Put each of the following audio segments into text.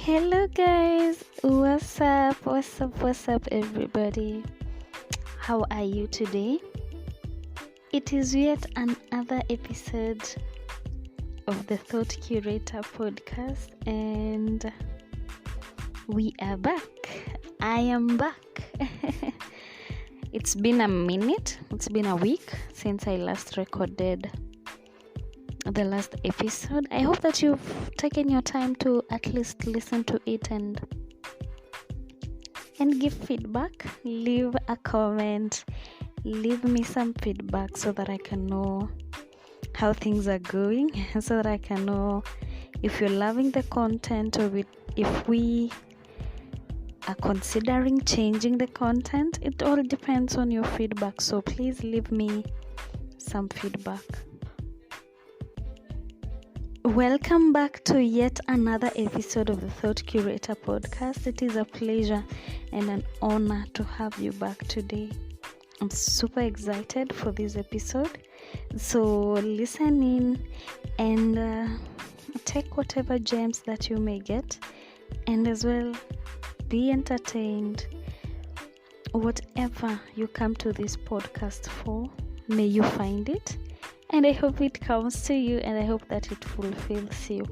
Hello guys, what's up? What's up everybody? How are you today? It is yet another episode of the Thought Curator podcast and we are back. I am back. It's been a minute, it's been a week since I last recorded the last episode. I hope that you've taken your time to at least listen to it and give feedback. Leave a comment, leave me some feedback so that I can know how things are going, so that I can know if you're loving the content or if we are considering changing the content. It all depends on your feedback, so please leave me some feedback. Welcome back to yet another episode of the Thought Curator podcast. It is a pleasure and an honor to have you back today. I'm super excited for this episode. So listen in and take whatever gems that you may get, and as well be entertained. Whatever you come to this podcast for, may you find it. And I hope it comes to you, and I hope that it fulfills you.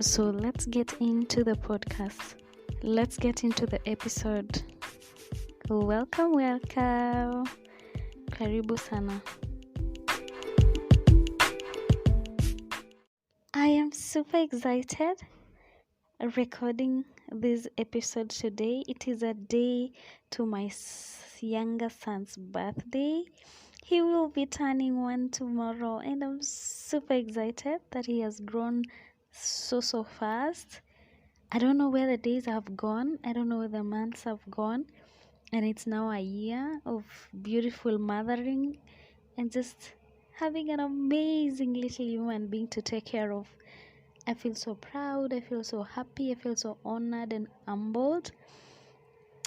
So let's get into the podcast. Let's get into the episode. Welcome. Karibu sana. I am super excited recording this episode today. It is a day to my younger son's birthday. He will be turning 1 tomorrow, and I'm super excited that he has grown so fast. I don't know where the days have gone. I don't know where the months have gone. And it's now a year of beautiful mothering and just having an amazing little human being to take care of. I feel so proud. I feel so happy. I feel so honored and humbled.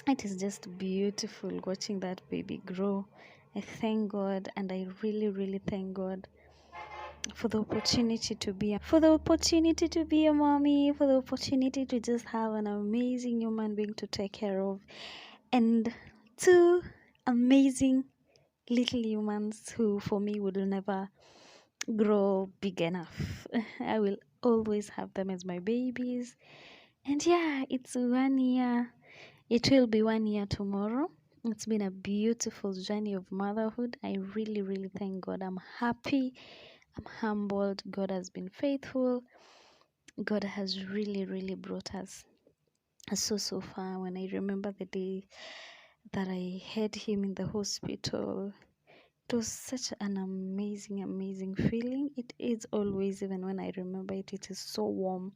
It is just beautiful watching that baby grow. I thank God, and I really thank God for the opportunity to be a mommy, for the opportunity to just have an amazing human being to take care of, and 2 amazing little humans who for me would never grow big enough. I will always have them as my babies. And yeah, it's 1 year. It will be 1 year tomorrow. It's been a beautiful journey of motherhood. I really thank God. I'm happy. I'm humbled. God has been faithful. God has really brought us so far. When I remember the day that I had him in the hospital, it was such an amazing feeling. It is always, even when I remember it, it is so warm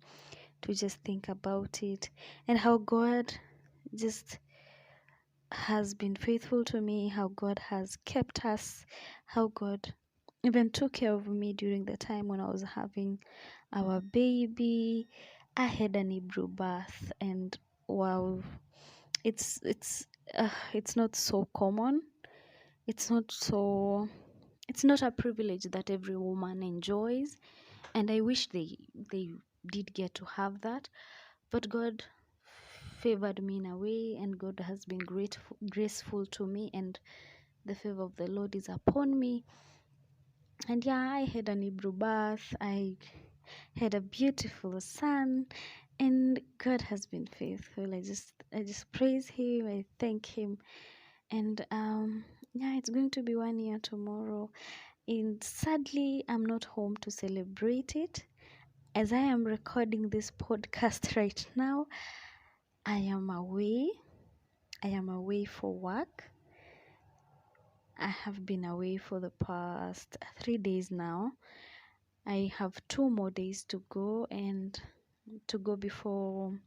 to just think about it and how God just has been faithful to me, how God has kept us, how God even took care of me during the time when I was having our baby. I had an Hebrew birth, and wow, it's not so common. It's not a privilege that every woman enjoys, and I wish they did get to have that. But God favored me in a way, and God has been graceful to me, and the favor of the Lord is upon me. And yeah, I had an Hebrew birth. I had a beautiful son, and God has been faithful. I just praise him. I thank him. And yeah, it's going to be 1 year tomorrow. And sadly, I'm not home to celebrate it. As I am recording this podcast right now, I am away. I am away for work. I have been away for the past 3 days now. I have 2 more days to go before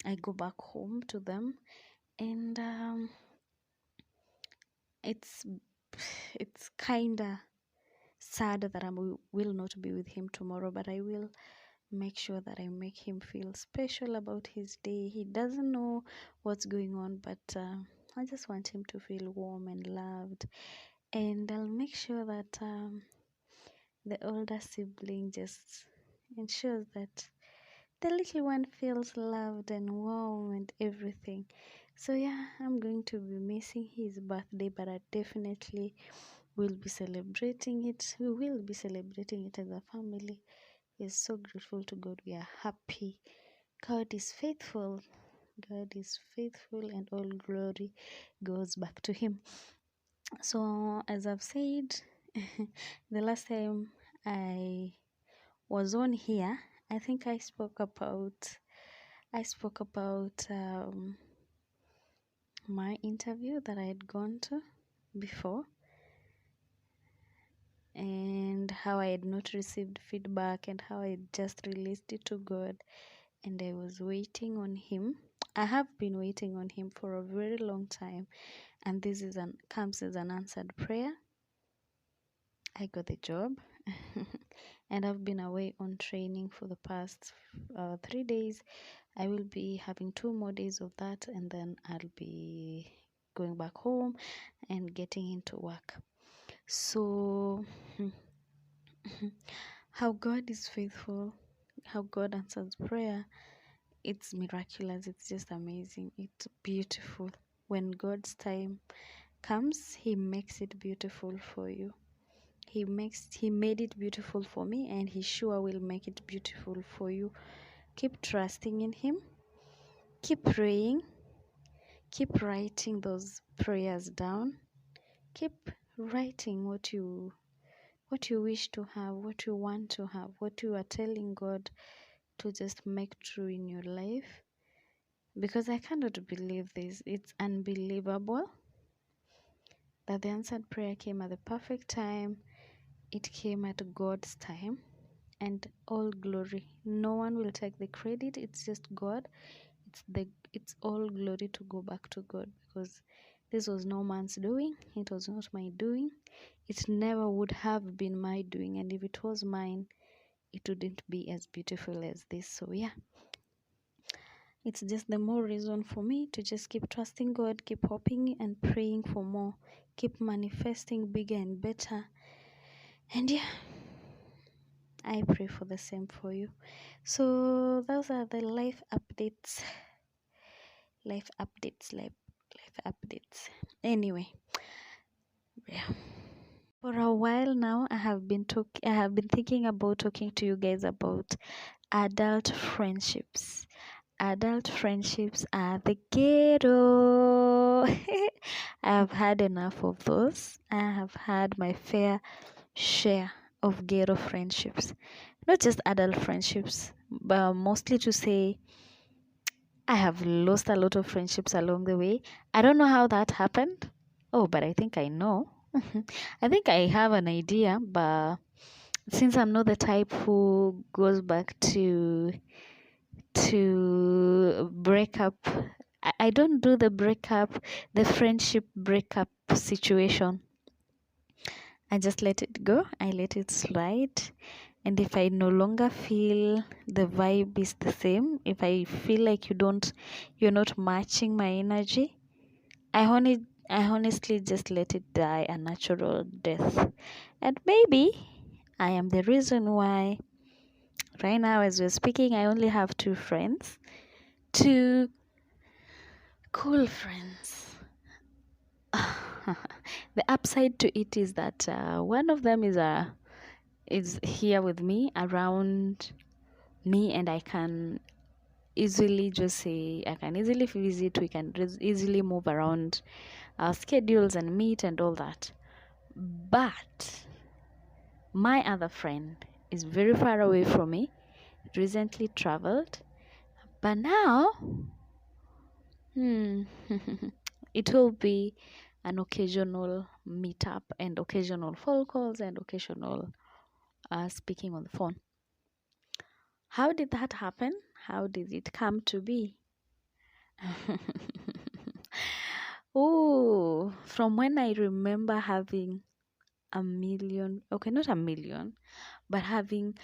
I go back home to them. And it's kinda sad that I will not be with him tomorrow, but I will make sure that I make him feel special about his day. He doesn't know what's going on, but I just want him to feel warm and loved. And I'll make sure that the older sibling just ensures that the little one feels loved and warm and everything. So yeah, I'm going to be missing his birthday, but I definitely will be celebrating it. We will be celebrating it as a family. We're so grateful to God. We are happy. God is faithful. God is faithful, and all glory goes back to Him. So, as I've said, the last time I was on here, I think I spoke about my interview that I had gone to before, and how I had not received feedback, and how I had just released it to God, and I was waiting on Him. I have been waiting on Him for a very long time, and this comes as an answered prayer. I got the job, and I've been away on training for the past 3 days. I will be having 2 more days of that, and then I'll be going back home and getting into work. So, how God is faithful, how God answers prayer, it's miraculous. It's just amazing. It's beautiful. When God's time comes, He makes it beautiful for you. He made it beautiful for me, and He sure will make it beautiful for you. Keep trusting in Him. Keep praying. Keep writing those prayers down. Keep writing what you wish to have, what you want to have, what you are telling God to just make true in your life. Because I cannot believe this. It's unbelievable that the answered prayer came at the perfect time. It came at God's time, and all glory. No one will take the credit. It's just God. It's all glory to go back to God, because this was no man's doing. It was not my doing. It never would have been my doing, and if it was mine, it wouldn't be as beautiful as this. So yeah, it's just the more reason for me to just keep trusting God, keep hoping and praying for more, keep manifesting bigger and better. And yeah, I pray for the same for you. So those are the life updates. Life updates, life updates. Anyway, yeah. For a while now, I have been thinking about talking to you guys about adult friendships. Adult friendships are the ghetto. I have had enough of those. I have had my fair share of ghetto friendships. Not just adult friendships, but mostly to say I have lost a lot of friendships along the way. I don't know how that happened. Oh, but I think I know. I think I have an idea, but since I'm not the type who goes back to break up, I don't do the friendship breakup situation. I just let it go. I let it slide. And if I no longer feel the vibe is the same, if I feel like you're not matching my energy, I honestly just let it die a natural death. And maybe I am the reason why right now, as we're speaking, I only have 2 friends. 2 cool friends. The upside to it is that one of them is here with me, around me, and I can easily visit. We can easily move around our schedules and meet and all that. But my other friend is very far away from me, recently traveled, but now it will be an occasional meetup and occasional phone calls and occasional speaking on the phone. How did that happen? How did it come to be? Oh, from when I remember having a million, okay, not a million, but having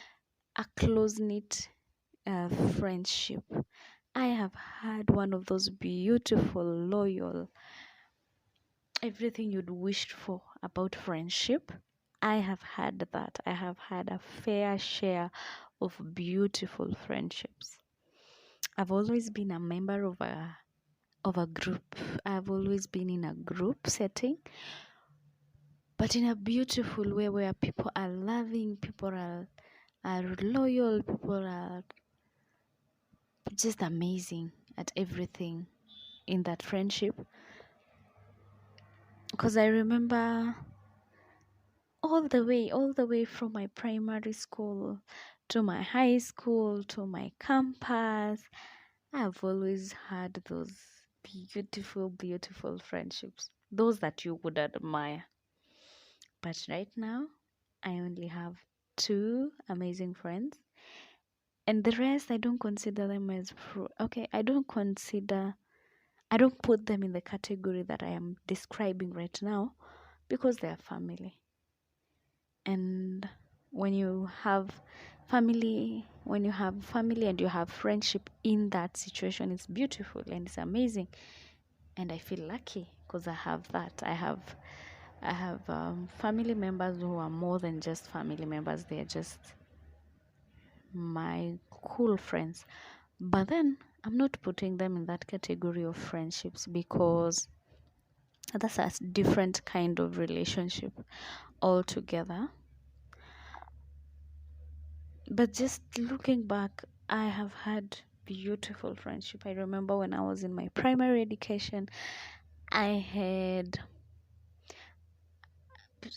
a close-knit friendship. I have had one of those beautiful, loyal, everything you'd wished for about friendship. I have had that. I have had a fair share of beautiful friendships. I've always been a member of a group. I've always been in a group setting, but in a beautiful way where people are loving, people are loyal, people are just amazing at everything in that friendship. Because I remember all the way from my primary school to my high school to my campus, I've always had those beautiful, beautiful friendships, those that you would admire. But right now, I only have two amazing friends, and the rest I don't consider them as okay. I don't put them in the category that I am describing right now because they are family. And when you have when you have family and you have friendship in that situation, it's beautiful and it's amazing. And I feel lucky because I have that. I have family members who are more than just family members. They're just my cool friends. But then I'm not putting them in that category of friendships because that's a different kind of relationship altogether. But just looking back, I have had beautiful friendship. I remember when I was in my primary education, I had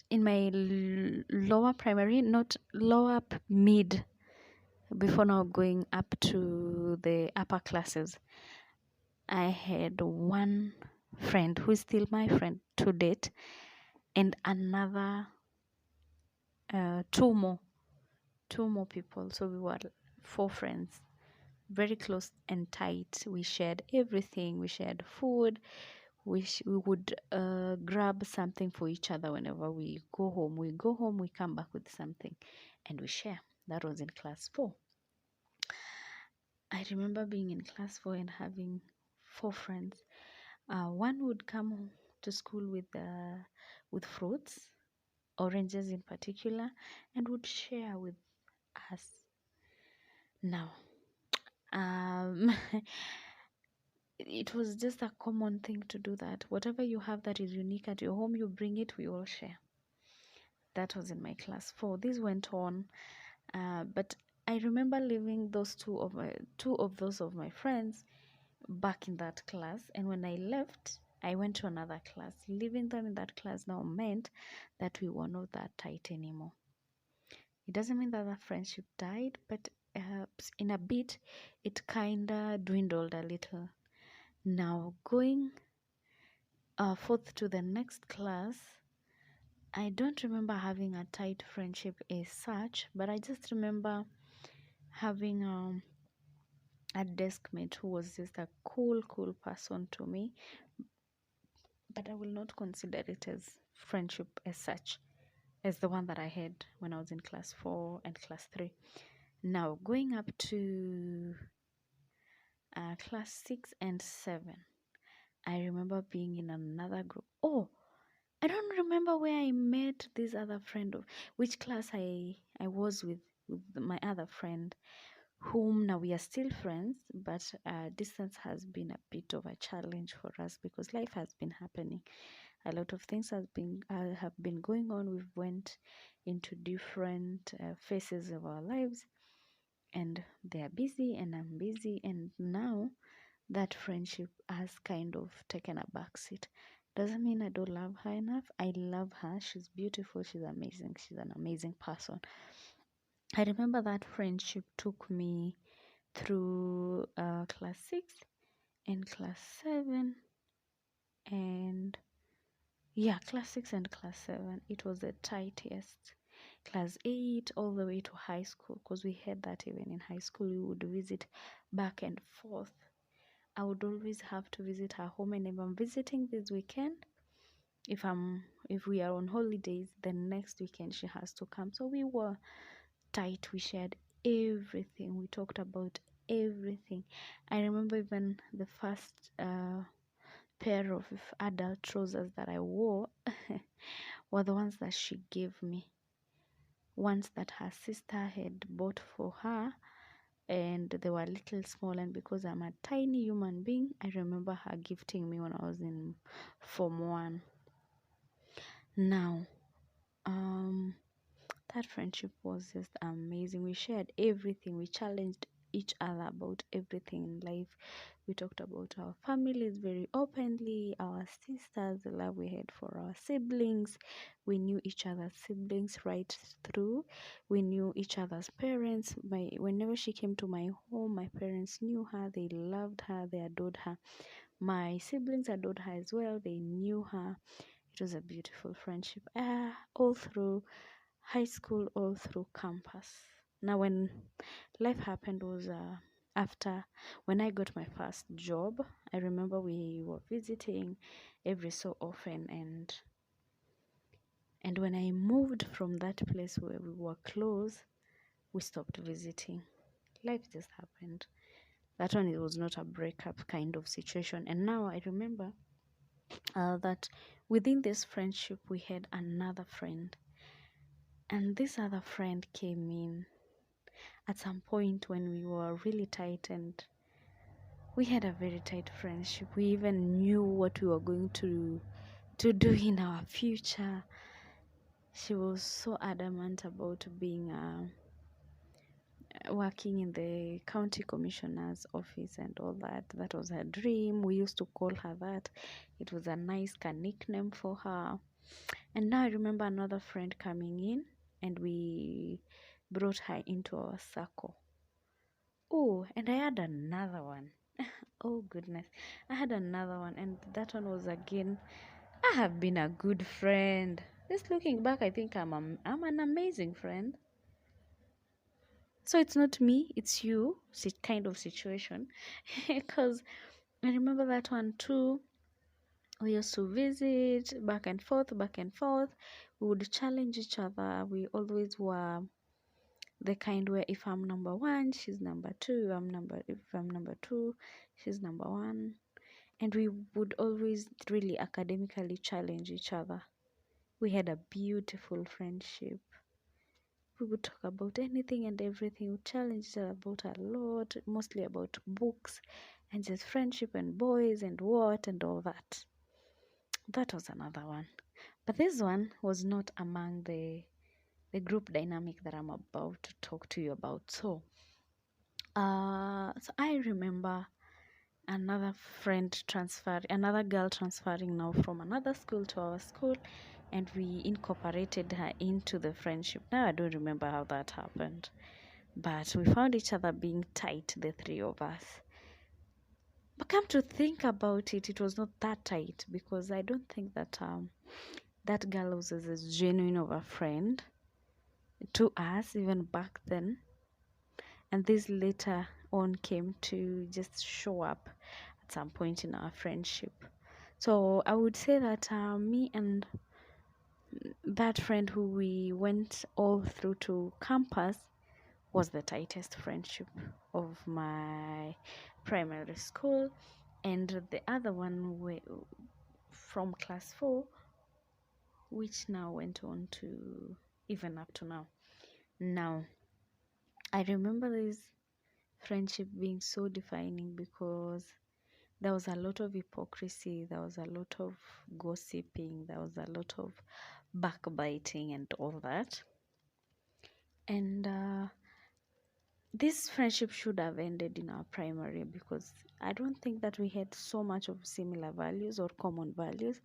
in my lower primary, not lower mid, before now going up to the upper classes, I had one friend who is still my friend to date, and another two more people. So we were four friends, very close and tight. We shared everything. We shared food. We would grab something for each other whenever we go home. We go home, we come back with something, and we share. That was in class 4. I remember being in class 4 and having four friends. One would come to school with fruits, oranges in particular, and would share with us. Now, um, it was just a common thing to do that. Whatever you have that is unique at your home, you bring it, we all share. That was in my class 4. This went on, but I remember leaving two of those of my friends back in that class, and when I left, I went to another class. Leaving them in that class now meant that we were not that tight anymore. It doesn't mean that the friendship died, but in a bit, it kinda dwindled a little. Now going forth to the next class, I don't remember having a tight friendship as such, but I just remember having a desk mate who was just a cool person to me, but I will not consider it as friendship as such as the one that I had when I was in class 4 and class 3. Now going up to class 6 and 7, I remember being in another group. Oh, I don't remember where I met this other friend, of which class I was with my other friend, whom now we are still friends, but distance has been a bit of a challenge for us because life has been happening. A lot of things have been going on. We've went into different phases of our lives, and they are busy and I'm busy, and now that friendship has kind of taken a backseat. Doesn't mean I don't love her enough. I love her. She's beautiful. She's amazing. She's an amazing person. I remember that friendship took me through class 6 and class 7, and yeah, class 6 and class 7. It was the tightest. Class 8 all the way to high school, because we had that even in high school. We would visit back and forth. I would always have to visit her home, and if I'm visiting this weekend, if we are on holidays, the next weekend she has to come. So we were tight. We shared everything. We talked about everything. I remember even the first pair of adult trousers that I wore were the ones that she gave me. Ones that her sister had bought for her, and they were little small, and because I'm a tiny human being, I remember her gifting me when I was in Form 1. Now, um that friendship was just amazing. We shared everything. We challenged each other about everything in life. We talked about our families very openly, our sisters, the love we had for our siblings. We knew each other's siblings right through. We knew each other's parents. Whenever she came to my home, my parents knew her. They loved her. They adored her. My siblings adored her as well. They knew her. It was a beautiful friendship. All through high school, all through campus. Now, when life happened was after when I got my first job. I remember we were visiting every so often, and when I moved from that place where we were close, we stopped visiting. Life just happened. That one, it was not a breakup kind of situation. And now I remember that within this friendship we had another friend, and this other friend came in at some point when we were really tight, and we had a very tight friendship. We even knew what we were going to do in our future. She was so adamant about being working in the county commissioner's office and all that. That was her dream. We used to call her that. It was a nice nickname for her. And now I remember another friend coming in, and we brought her into our circle. Oh, and I had another one. Oh goodness. I had another one, and that one was again, I have been a good friend. Just looking back, I think I'm an amazing friend. So it's not me, it's you, kind of situation. Because I remember that one too. We used to visit back and forth, back and forth. We would challenge each other. We always were the kind where if I'm number one, she's number two. If I'm number two, she's number one. And we would always really academically challenge each other. We had a beautiful friendship. We would talk about anything and everything. We challenge each other about a lot, mostly about books and just friendship and boys and what and all that. That was another one. But this one was not among the group dynamic that I'm about to talk to you about. So I remember another girl transferring now from another school to our school, and we incorporated her into the friendship. Now I don't remember how that happened, but we found each other being tight, the three of us. But come to think about it, it was not that tight, because I don't think that that girl was as genuine of a friend to us even back then, and this later on came to just show up at some point in our friendship. So I would say that me and that friend who we went all through to campus was the tightest friendship of my primary school, and the other one from class 4, which now went on to even up to now. Now, I remember this friendship being so defining because there was a lot of hypocrisy, there was a lot of gossiping, there was a lot of backbiting and all that. And this friendship should have ended in our primary, because I don't think that we had so much of similar values or common values.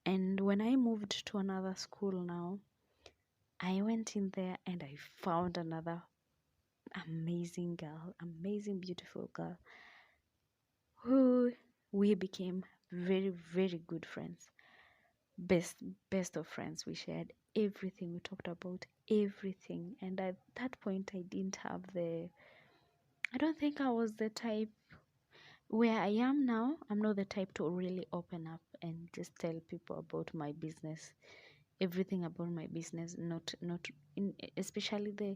And when I moved to another school now, I went in there and I found another amazing girl, amazing, beautiful girl, who we became very, very good friends. Best of friends. We shared everything. We talked about everything. And at that point, I don't think I was the type where I am now. I'm not the type to really open up and just tell people about my business, everything about my business, not in, especially the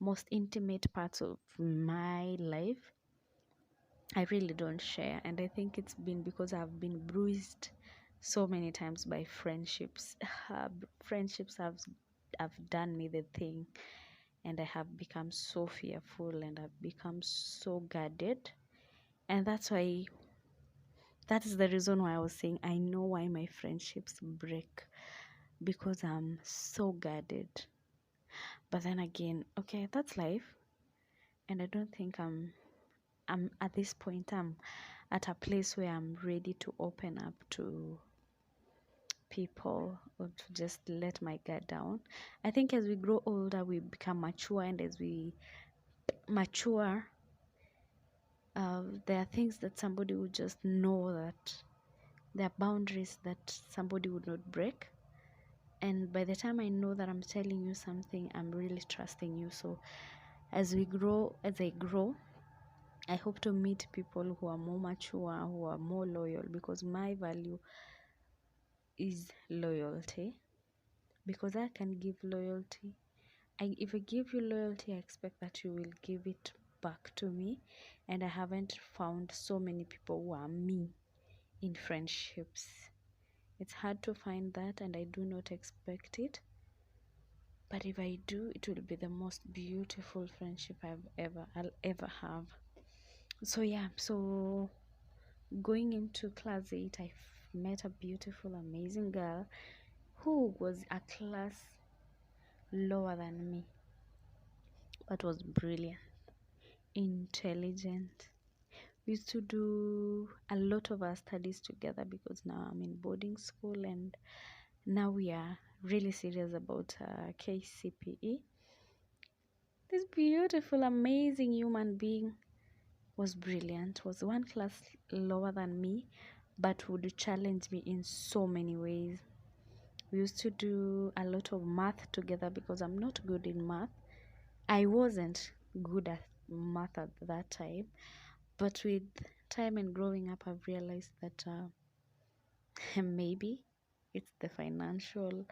most intimate parts of my life. I really don't share, and I think it's been because I've been bruised so many times by friendships. Friendships have done me the thing, and I have become so fearful and I've become so guarded. And that is the reason why I was saying I know why my friendships break, because I'm so guarded. But then again, okay, that's life. And I don't think I'm at this point I'm at a place where I'm ready to open up to people or to just let my guard down. I think as we grow older, we become mature, and as we mature, there are things that somebody would just know that there are boundaries that somebody would not break. And by the time I know that I'm telling you something, I'm really trusting you. So as I grow, I hope to meet people who are more mature, who are more loyal, because my value is loyalty. Because I can give loyalty. If I give you loyalty, I expect that you will give it back to me. And I haven't found so many people who are me in friendships. It's hard to find that, and I do not expect it. But if I do, it will be the most beautiful friendship I'll ever have. So yeah, so going into class 8, I met a beautiful, amazing girl who was a class lower than me, but was brilliant, intelligent. We used to do a lot of our studies together because now I'm in boarding school, and now we are really serious about KCPE. This beautiful, amazing human being was brilliant, was one class lower than me, but would challenge me in so many ways. We used to do a lot of math together because I'm not good in math. I wasn't good at math at that time, but with time and growing up, I've realized that maybe it's the financial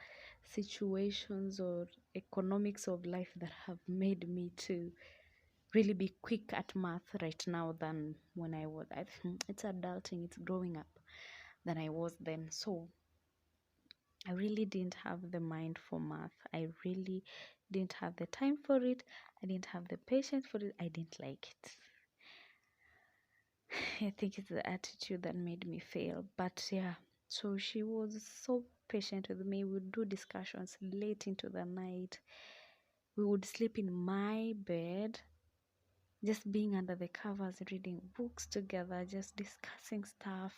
situations or economics of life that have made me to really be quick at math right now than when I was. It's adulting, it's growing up than I was then. So I really didn't have the mind for math. I really didn't have the time for it. I didn't have the patience for it. I didn't like it. I think it's the attitude that made me fail. But yeah, so she was so patient with me. We would do discussions late into the night. We would sleep in my bed, just being under the covers, reading books together, just discussing stuff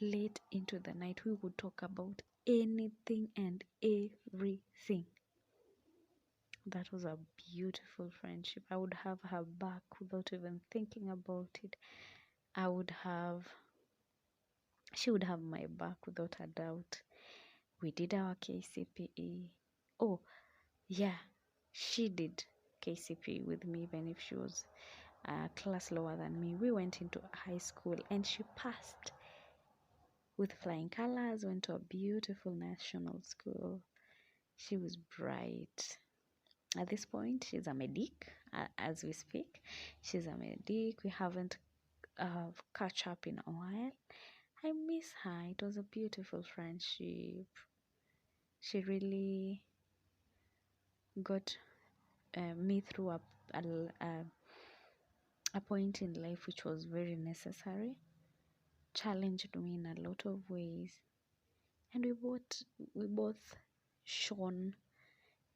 late into the night. We would talk about anything and everything. That was a beautiful friendship. I would have her back without even thinking about it. I would have She would have my back without a doubt. We did our KCPE. Oh, yeah, she did KCPE with me, even if she was a class lower than me. We went into high school and she passed with flying colors, went to a beautiful national school. She was bright. At this point, she's a medic as we speak. She's a medic. We haven't catch up in a while. I miss her. It was a beautiful friendship. She really got me through a point in life which was very necessary, challenged me in a lot of ways, and we both shone.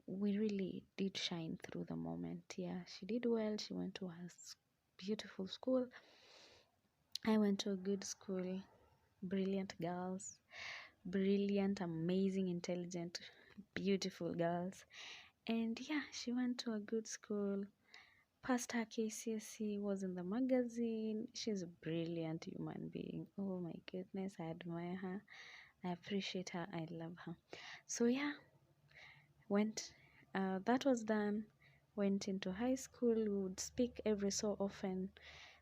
We really did shine through the moment. Yeah, she did well. She went to her beautiful school. I went to a good school. Brilliant girls, brilliant, amazing, intelligent, beautiful girls. And yeah, she went to a good school, passed her KCSE, was in the magazine. She's a brilliant human being. Oh my goodness, I admire her. I appreciate her. I love her. So yeah, went. That was done. Went into high school. We would speak every so often.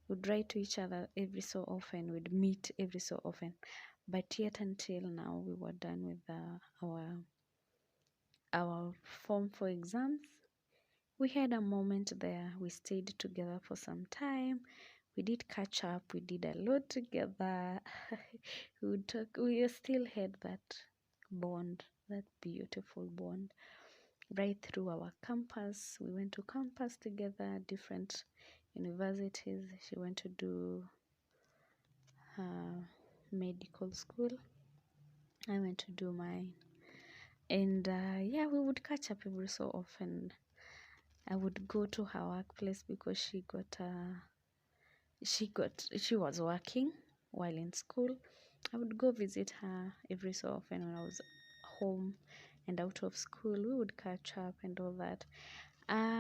Would write to each other every so often. We'd meet every so often. But yet until now, we were done with our form for exams. We had a moment there. We stayed together for some time. We did catch up. We did a lot together. We would talk. We still had that bond, that beautiful bond. right through our campus. We went to campus together, different universities. She went to do medical school. I went to do mine. And yeah, we would catch up every so often. I would go to her workplace because she was working while in school. I would go visit her every so often when I was home and out of school. We would catch up and all that.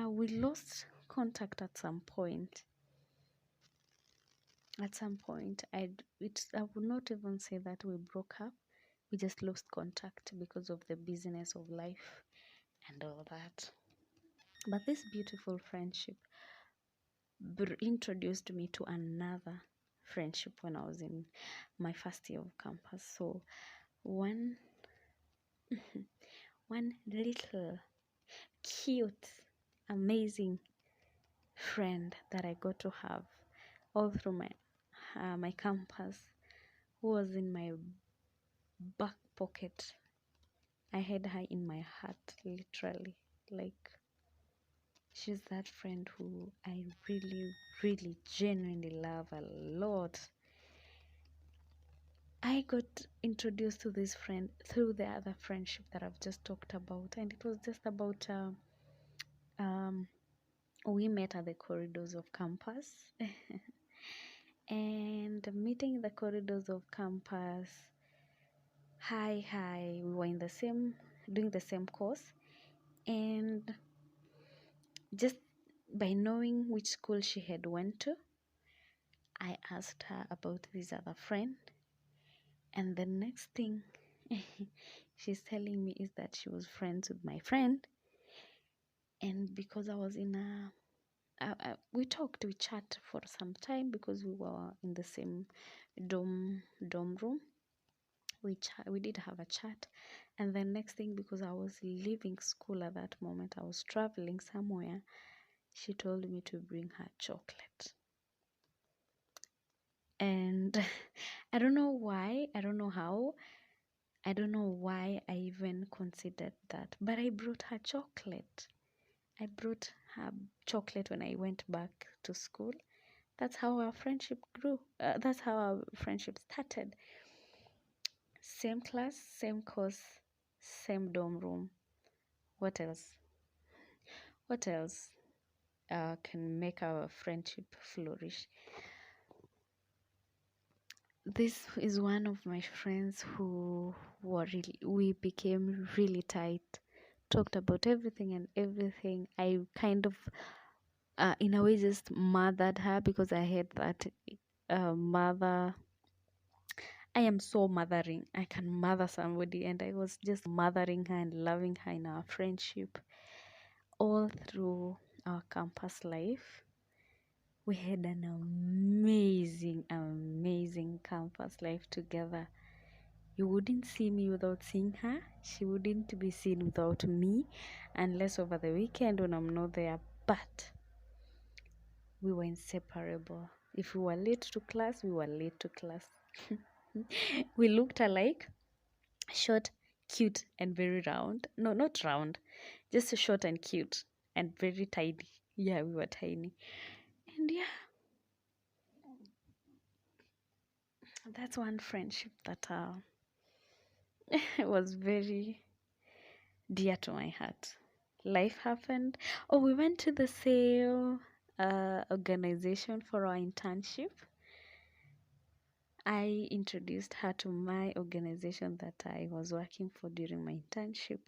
We lost contact at some point. I would not even say that we broke up. We just lost contact because of the busyness of life and all that. But this beautiful friendship introduced me to another friendship when I was in my first year of campus. So one one little cute, amazing friend that I got to have all through my campus was in my back pocket. I had her in my heart, literally. Like, she's that friend who I really, really genuinely love a lot. I got introduced to this friend through the other friendship that I've just talked about, and it was just about we met at the corridors of campus. And meeting in the corridors of campus, hi, we were in the same, doing the same course, and just by knowing which school she had went to, I asked her about this other friend, and the next thing she's telling me is that she was friends with my friend. And because I was in we chat for some time because we were in the same dorm room. We did have a chat, and the next thing, because I was leaving school at that moment, I was traveling somewhere, she told me to bring her chocolate. And I don't know why, I don't know how, I don't know why I even considered that, but I brought her chocolate. I brought her chocolate when I went back to school. That's how our friendship grew. That's how our friendship started. Same class, same course, same dorm room. What else? What else can make our friendship flourish? This is one of my friends who we became really tight, talked about everything and everything. I kind of, in a way, just mothered her because I had that mother. I am so mothering. I can mother somebody, and I was just mothering her and loving her in our friendship all through our campus life. We had an amazing, amazing campus life together. You wouldn't see me without seeing her. She wouldn't be seen without me, unless over the weekend when I'm not there. But we were inseparable. If we were late to class, we were late to class. We looked alike, short, cute, and very round. No, not round, just short and cute and very tiny. Yeah, we were tiny. And yeah, that's one friendship that was very dear to my heart. Life happened. Oh, we went to the same organization for our internship. I introduced her to my organization that I was working for during my internship.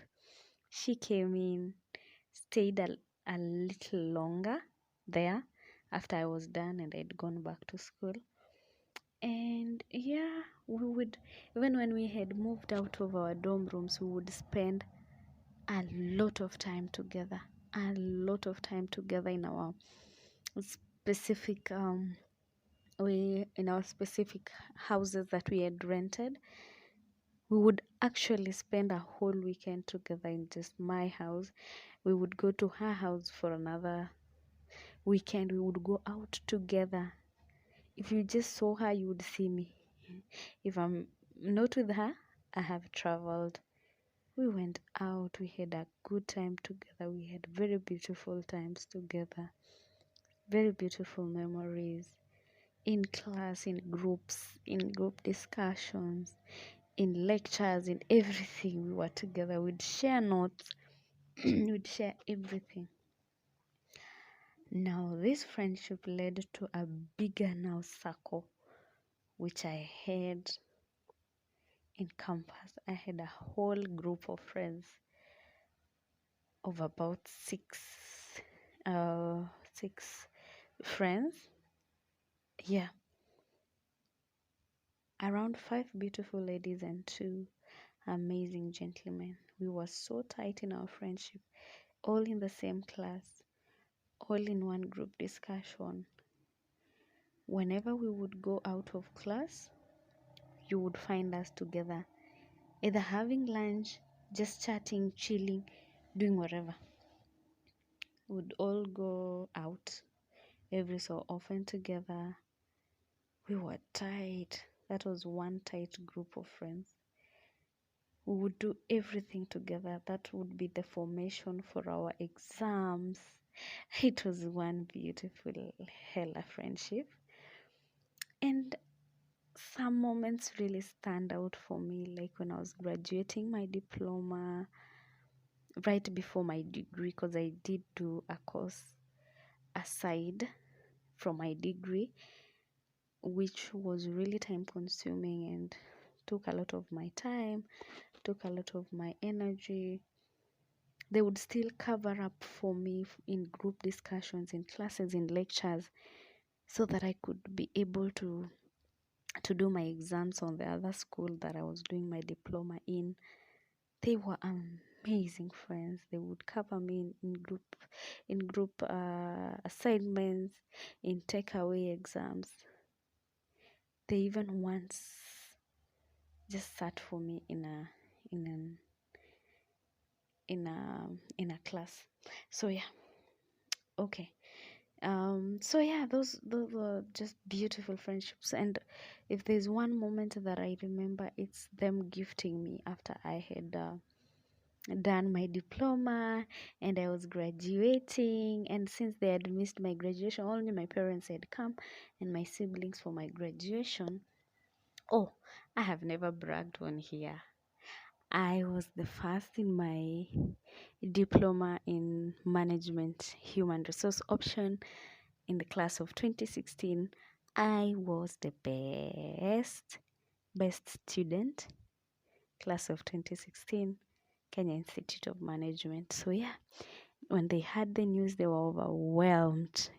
She came in, stayed a little longer there after I was done and I'd gone back to school. And yeah, we would, even when we had moved out of our dorm rooms, we would spend a lot of time together, in our specific in our specific houses that we had rented. We would actually spend a whole weekend together in just my house. We would go to her house for another weekend. We would go out together. If you just saw her, you would see me. If I'm not with her, I have traveled. We went out, we had a good time together, we had very beautiful times together, very beautiful memories in class, in groups, in group discussions, in lectures, in everything. We were together, we'd share notes, we'd share everything. Now, this friendship led to a bigger now circle, which I had in campus. I had a whole group of friends of about six friends. Yeah, around five beautiful ladies and two amazing gentlemen. We were so tight in our friendship, all in the same class, all in one group discussion. Whenever we would go out of class, you would find us together, either having lunch, just chatting, chilling, doing whatever. We'd all go out every so often together. We were tight. That was one tight group of friends. We would do everything together. That would be the formation for our exams. It was one beautiful hella friendship. And some moments really stand out for me, like when I was graduating my diploma, right before my degree, because I did do a course aside from my degree, which was really time consuming and took a lot of my time, took a lot of my energy. They would still cover up for me in group discussions, in classes, in lectures, so that I could be able to do my exams on the other school that I was doing my diploma in. They were amazing friends. They would cover me in group assignments, in takeaway exams. They even once just sat for me in an in a class. So yeah, okay. So yeah, those were just beautiful friendships. And if there's one moment that I remember, it's them gifting me after I had done my diploma and I was graduating. And since they had missed my graduation, only my parents had come and my siblings for my graduation. Oh, I have never bragged on here. I was the first in my diploma in management human resource option in the class of 2016. I was the best student, class of 2016, Kenya Institute of Management. So yeah, when they had the news, they were overwhelmed.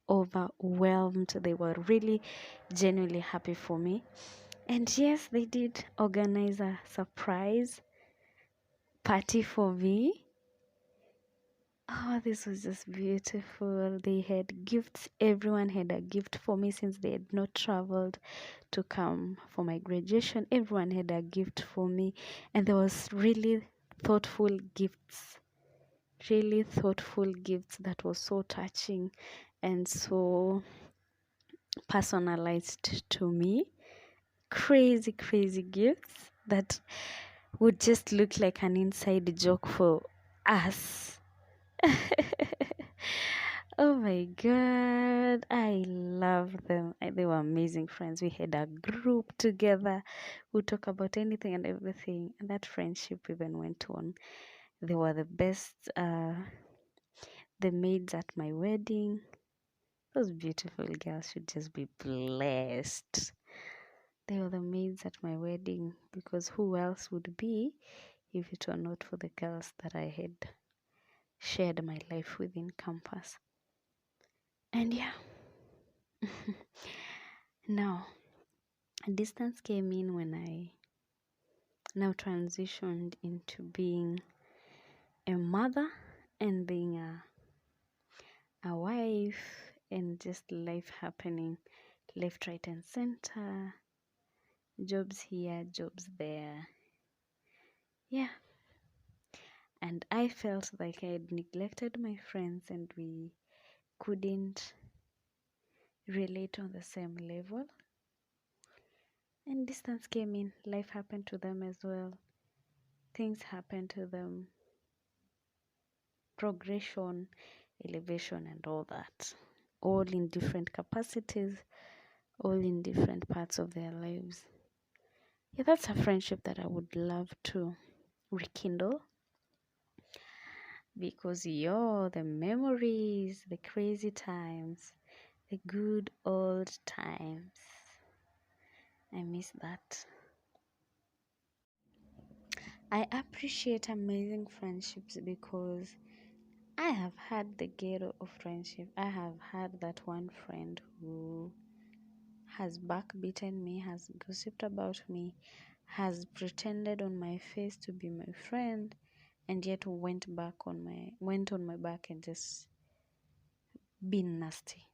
Overwhelmed. They were really genuinely happy for me. And yes, they did organize a surprise party for me. Oh, this was just beautiful. They had gifts. Everyone had a gift for me since they had not traveled to come for my graduation. Everyone had a gift for me. And there was really thoughtful gifts. Really thoughtful gifts that was so touching and so personalized to me. Crazy, crazy gifts that would just look like an inside joke for us. Oh my god, I love them. They were amazing friends. We had a group together. We talk about anything and everything, and that friendship even went on. They were the best, the maids at my wedding. Those beautiful girls should just be blessed. They were the maids at my wedding because who else would be if it were not for the girls that I had shared my life with in campus. And yeah, now distance came in when I now transitioned into being a mother and being a wife and just life happening left, right, and center, jobs here, jobs there. Yeah. And I felt like I had neglected my friends and we couldn't relate on the same level. And distance came in, life happened to them as well. things happen to them, progression, elevation, and all that, all in different capacities, all in different parts of their lives. Yeah, that's a friendship that I would love to rekindle, because the memories, the crazy times, the good old times, I miss that. I appreciate amazing friendships because I have had the ghetto of friendship. I have had that one friend who has backbeaten me, has gossiped about me, has pretended on my face to be my friend, and yet went on my back and just been nasty.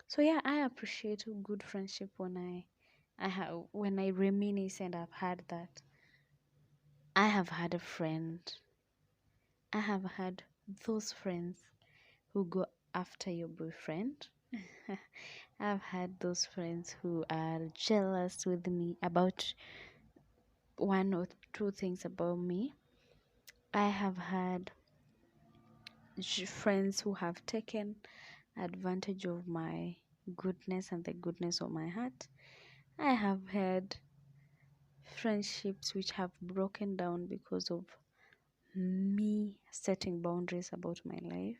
So yeah, I appreciate a good friendship when I reminisce and I've had that. I have had a friend. I have had those friends who go after your boyfriend. I've had those friends who are jealous with me about one or two things about me. I have had friends who have taken advantage of my goodness and the goodness of my heart. I have had friendships which have broken down because of me setting boundaries about my life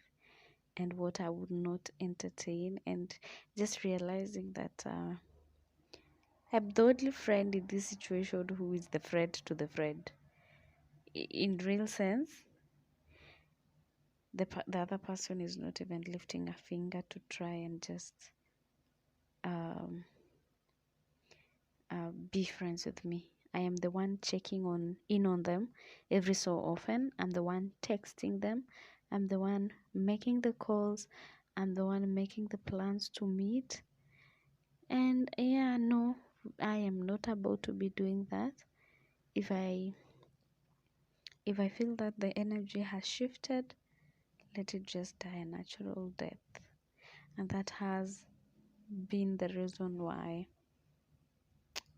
and what I would not entertain, and just realizing that I'm the only friend in this situation who is the friend to the friend. In real sense, the other person is not even lifting a finger to try and just um, be friends with me. I am the one checking in on them every so often. I'm the one texting them. I'm the one making the calls. I'm the one making the plans to meet. And yeah, no, I am not about to be doing that. If I feel that the energy has shifted, let it just die a natural death. And that has been the reason why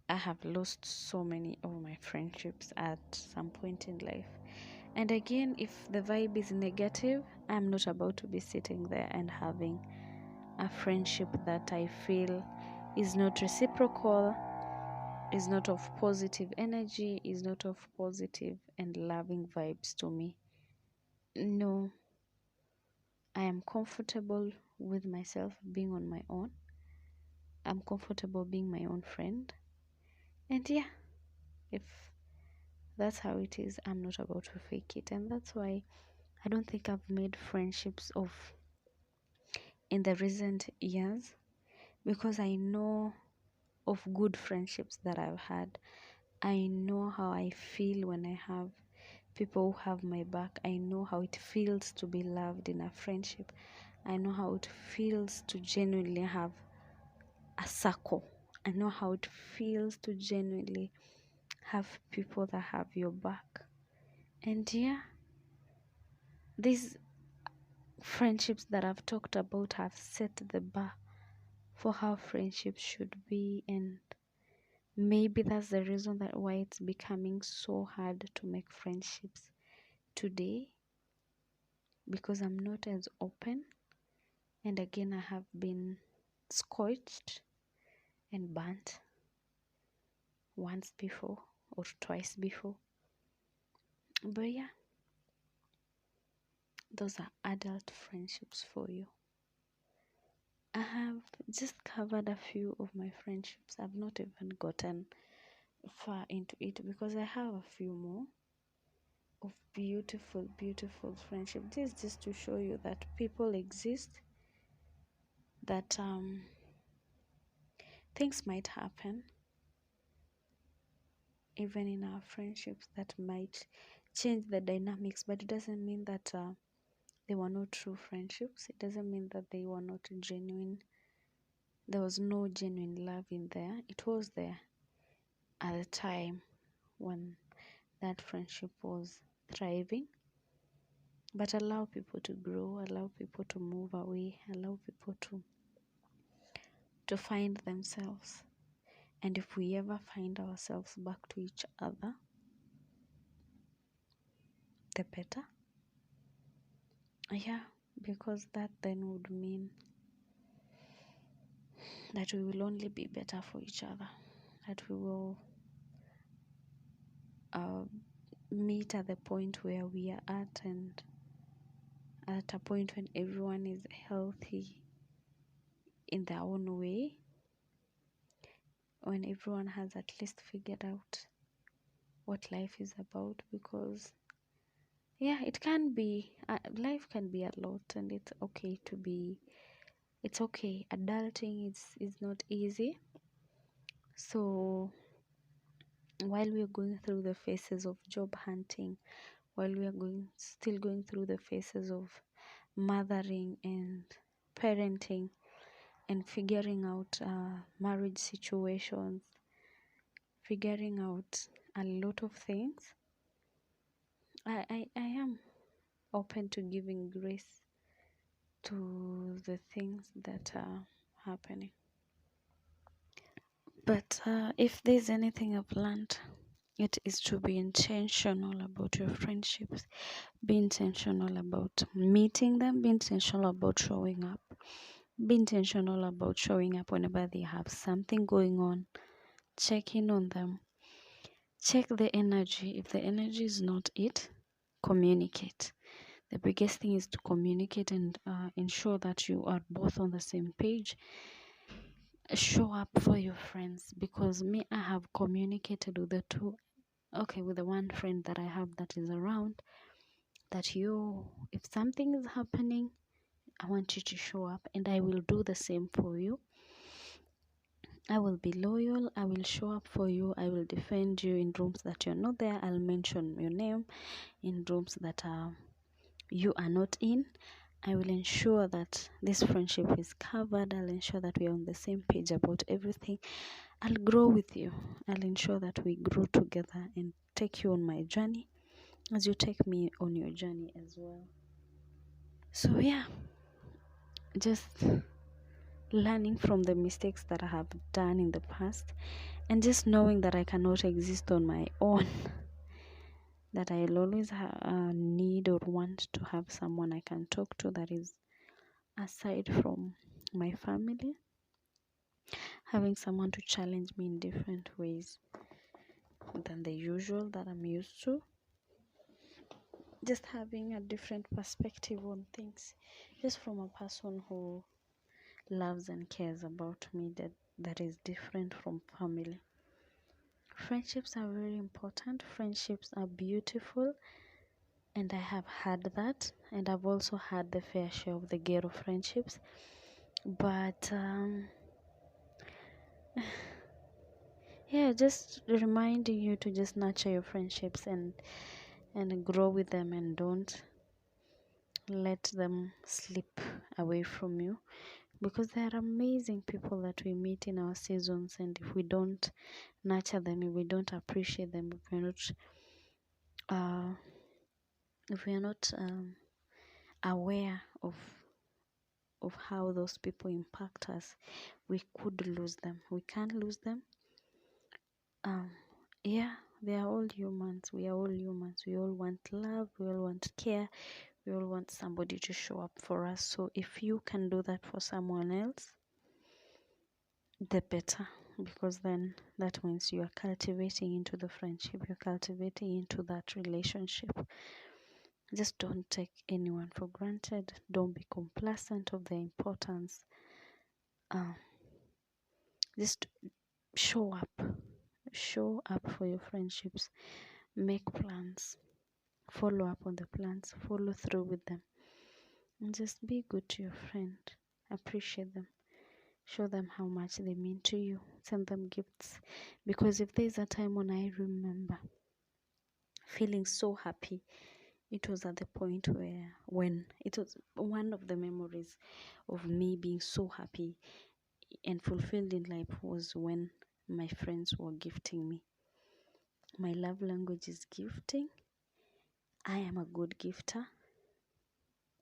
I have lost so many of my friendships at some point in life. And again, if the vibe is negative, I'm not about to be sitting there and having a friendship that I feel is not reciprocal, is not of positive energy, is not of positive and loving vibes to me. No, I am comfortable with myself being on my own. I'm comfortable being my own friend. And yeah, if that's how it is, I'm not about to fake it. And that's why I don't think I've made friendships of in the recent years, because I know of good friendships that I've had. I know how I feel when I have people who have my back. I know how it feels to be loved in a friendship. I know how it feels to genuinely have a circle. I know how it feels to genuinely have people that have your back. And yeah, these friendships that I've talked about have set the bar for how friendships should be, and maybe that's the reason that why it's becoming so hard to make friendships today, because I'm not as open. And again, I have been scorched and burnt once before or twice before. But yeah, those are adult friendships for you. I have just covered a few of my friendships. I've not even gotten far into it because I have a few more of beautiful, beautiful friendship. This is just to show you that people exist, that things might happen even in our friendships that might change the dynamics, but it doesn't mean that they were not true friendships. It doesn't mean that they were not genuine. There was no genuine love in there. It was there at the time when that friendship was thriving. But allow people to grow, allow people to move away, allow people to find themselves. And if we ever find ourselves back to each other, the better. Yeah, because that then would mean that we will only be better for each other, that we will uh, meet at the point where we are at, and at a point when everyone is healthy in their own way, when everyone has at least figured out what life is about. Because yeah, it can be life can be a lot, and it's okay to be, it's okay, adulting is not easy. So while we are going through the phases of job hunting, while we are still going through the phases of mothering and parenting and figuring out marriage situations, figuring out a lot of things, I am open to giving grace to the things that are happening. But if there's anything I've learned, it is to be intentional about your friendships, be intentional about meeting them, be intentional about showing up, be intentional about showing up whenever they have something going on. Check in on them, check the energy. If the energy is not it, communicate. The biggest thing is to communicate and ensure that you are both on the same page. Show up for your friends, because me, I have communicated with the two, okay, with the one friend that I have that is around, that if something is happening, I want you to show up, and I will do the same for you. I will be loyal, I will show up for you, I will defend you in rooms that you're not there. I'll mention your name in rooms that you are not in. I will ensure that this friendship is covered. I'll ensure that we are on the same page about everything. I'll grow with you. I'll ensure that we grow together and take you on my journey as you take me on your journey as well. So yeah, just learning from the mistakes that I have done in the past, and just knowing that I cannot exist on my own, that I'll always need or want to have someone I can talk to that is aside from my family, having someone to challenge me in different ways than the usual that I'm used to, just having a different perspective on things, just from a person who loves and cares about me, that is different from family. Friendships are very important, friendships are beautiful, and I have had that, and I've also had the fair share of the ghetto friendships. But yeah, just reminding you to just nurture your friendships and grow with them, and don't let them slip away from you, because they are amazing people that we meet in our seasons. And if we don't nurture them, if we don't appreciate them, uh if we are not aware of how those people impact us, we could lose them. We can't lose them. um yeah, they are all humans. We are all humans. We all want love, we all want care, we all want somebody to show up for us. So if you can do that for someone else, the better, because then that means you are cultivating into the friendship, you're cultivating into that relationship. Just don't take anyone for granted. Don't be complacent of their importance. um, just show up. Show up for your friendships. Make plans. Follow up on the plans. Follow through with them. And just be good to your friend. Appreciate them. Show them how much they mean to you. Send them gifts. Because if there's a time when I remember feeling so happy, it was at the point when it was one of the memories of me being so happy and fulfilled in life was when my friends were gifting me. My love language is gifting. I am a good gifter,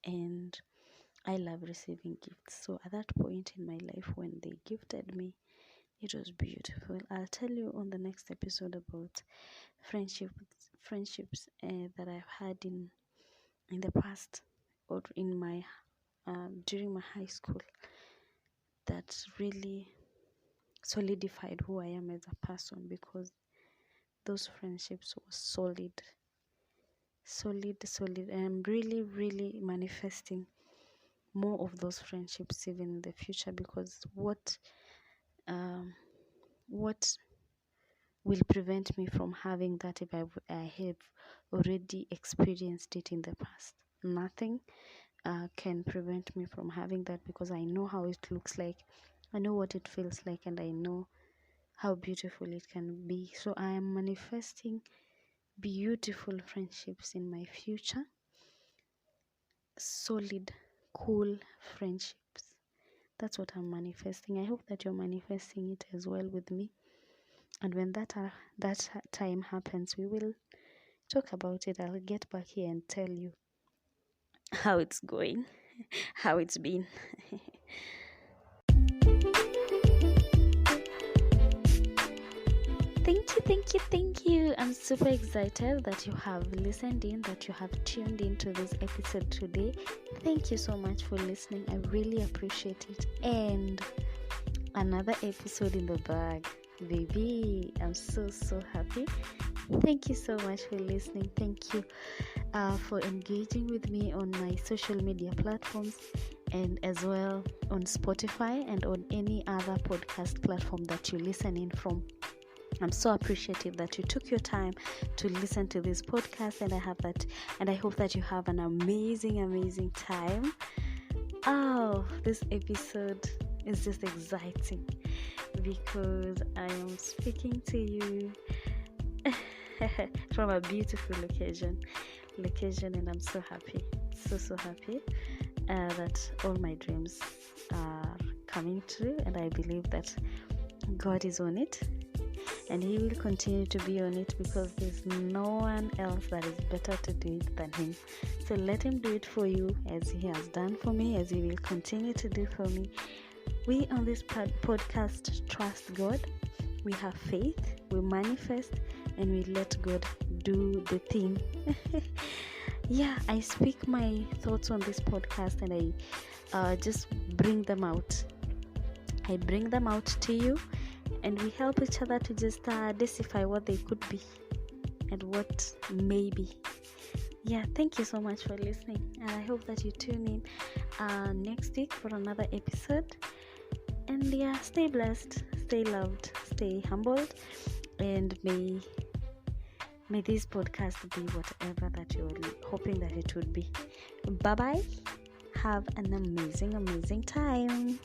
and I love receiving gifts. So at that point in my life when they gifted me, it was beautiful. I'll tell you on the next episode about friendship friendships that I've had in the past, or in my during my high school, that really solidified who I am as a person, because those friendships were solid, and I'm really manifesting more of those friendships even in the future, because um what will prevent me from having that if I have already experienced it in the past? Nothing can prevent me from having that, because I know how it looks like, I know what it feels like, and I know how beautiful it can be. So I am manifesting beautiful friendships in my future, solid, cool friendships. That's what I'm manifesting. I hope that you're manifesting it as well with me. And when that time happens, we will talk about it. I'll get back here and tell you how it's going, how it's been. Thank you. I'm super excited that you have listened in, that you have tuned into this episode today. Thank you so much for listening. I really appreciate it. And another episode in the bag, baby. I'm so happy. Thank you so much for listening. Thank you for engaging with me on my social media platforms, and as well on Spotify and on any other podcast platform that you listen in from. I'm so appreciative that you took your time to listen to this podcast, and I hope that you have an amazing time. Oh, this episode is just exciting because I am speaking to you from a beautiful location, and I'm so happy, so happy that all my dreams are coming true, and I believe that God is on it, and He will continue to be on it, because there's no one else that is better to do it than Him. So let Him do it for you, as He has done for me, as He will continue to do for me. We on this podcast trust God, we have faith, we manifest, and we let God do the thing. Yeah, I speak my thoughts on this podcast, and I just bring them out. I bring them out to you, and we help each other to just decipher what they could be and what may be. Yeah, thank you so much for listening, and I hope that you tune in next week for another episode. And yeah, stay blessed, stay loved, stay humbled, and may this podcast be whatever that you're hoping that it would be. Bye bye. Have an amazing time.